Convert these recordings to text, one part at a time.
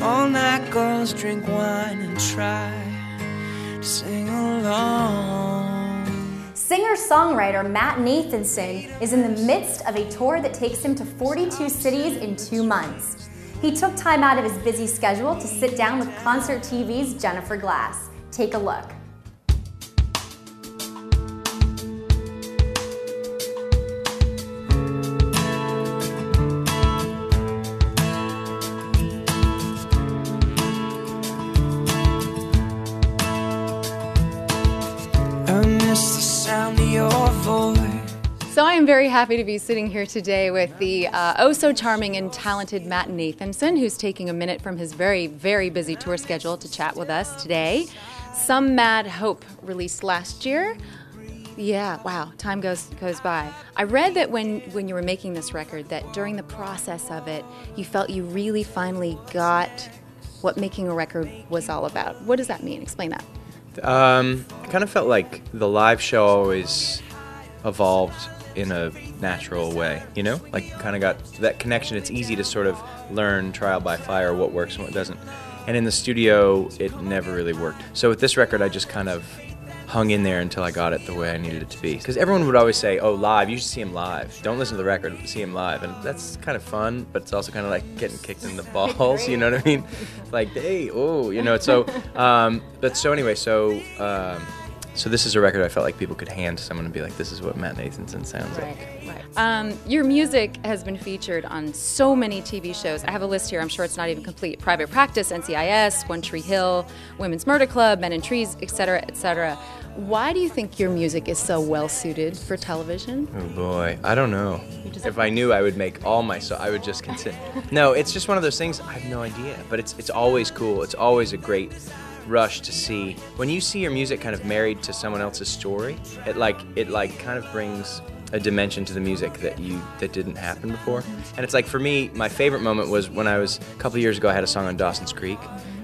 All night girls drink wine and try to sing along. Singer-songwriter Matt Nathanson is in the midst of a tour that takes him to 42 cities in 2 months. He took time out of his busy schedule to sit down with Concert TV's Jennifer Glass. Take a look. So I am very happy to be sitting here today with the oh-so-charming and talented Matt Nathanson, who's taking a minute from his very, very busy tour schedule to chat with us today. Some Mad Hope released last year. Yeah, wow, time goes by. I read that when you were making this record, that during the process of it, you felt you really finally got what making a record was all about. What does that mean? Explain that. I kind of felt like the live show always evolved in a natural way, you know? Like, kind of got that connection. It's easy to sort of learn trial by fire what works and what doesn't. And in the studio, it never really worked. So with this record, I just kind of hung in there until I got it the way I needed it to be. Because everyone would always say, oh, live, you should see him live. Don't listen to the record, see him live. And that's kind of fun, but it's also kind of like getting kicked in the balls, you know what I mean? Like, hey, oh, you know, so, so this is a record I felt like people could hand to someone and be like, this is what Matt Nathanson sounds like. Right. Your music has been featured on so many TV shows. I have a list here, I'm sure it's not even complete. Private Practice, NCIS, One Tree Hill, Women's Murder Club, Men in Trees, etc., etc. Why do you think your music is so well suited for television? Oh boy, I don't know. If I knew, I would make all my songs. I would just consider. No, it's just one of those things. I have no idea, but it's always cool. It's always a great rush to see when you see your music kind of married to someone else's story. It kind of brings a dimension to the music that didn't happen before. And it's like, for me, my favorite moment was when I was a couple of years ago. I had a song on Dawson's Creek,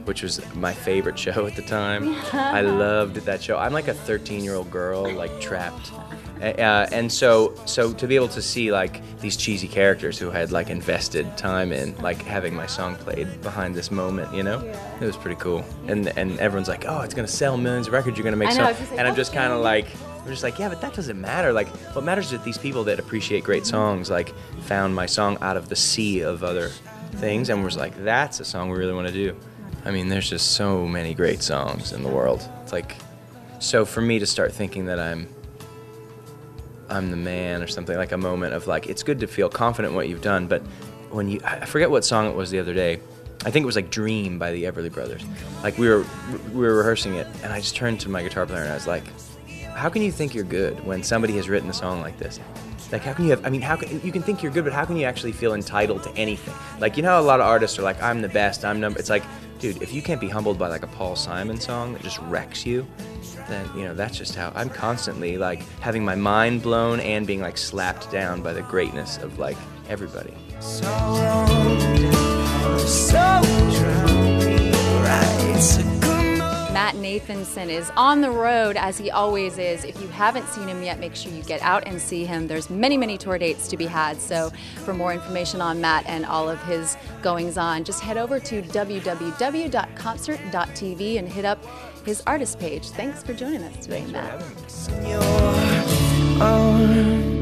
which was my favorite show at the time. I loved that show. I'm like a 13-year-old girl, like trapped. And so to be able to see like these cheesy characters who had like invested time in like having my song played behind this moment, you know, it was pretty cool. And everyone's like, oh, it's gonna sell millions of records. You're gonna make songs. And I'm just kind of like, yeah, but that doesn't matter. Like, what matters is that these people that appreciate great songs like found my song out of the sea of other things and was like, that's a song we really want to do. I mean, there's just so many great songs in the world. It's like, so for me to start thinking that I'm the man or something, like a moment of like, it's good to feel confident in what you've done, but when I forget what song it was the other day. I think it was like Dream by the Everly Brothers. Like we were rehearsing it, and I just turned to my guitar player and I was like, how can you think you're good when somebody has written a song like this? Like, how can you have, I mean, you can think you're good, but how can you actually feel entitled to anything? Like, you know how a lot of artists are like, I'm the best, it's like, dude, if you can't be humbled by like a Paul Simon song that just wrecks you, then, you know, that's just how I'm constantly like having my mind blown and being like slapped down by the greatness of like everybody. So drowning, right? It's a good Matt Nathanson is on the road, as he always is. If you haven't seen him yet, make sure you get out and see him. There's many, many tour dates to be had. So for more information on Matt and all of his goings-on, just head over to www.concert.tv and hit up his artist page. Thanks for joining us today, Matt. Thanks for having me.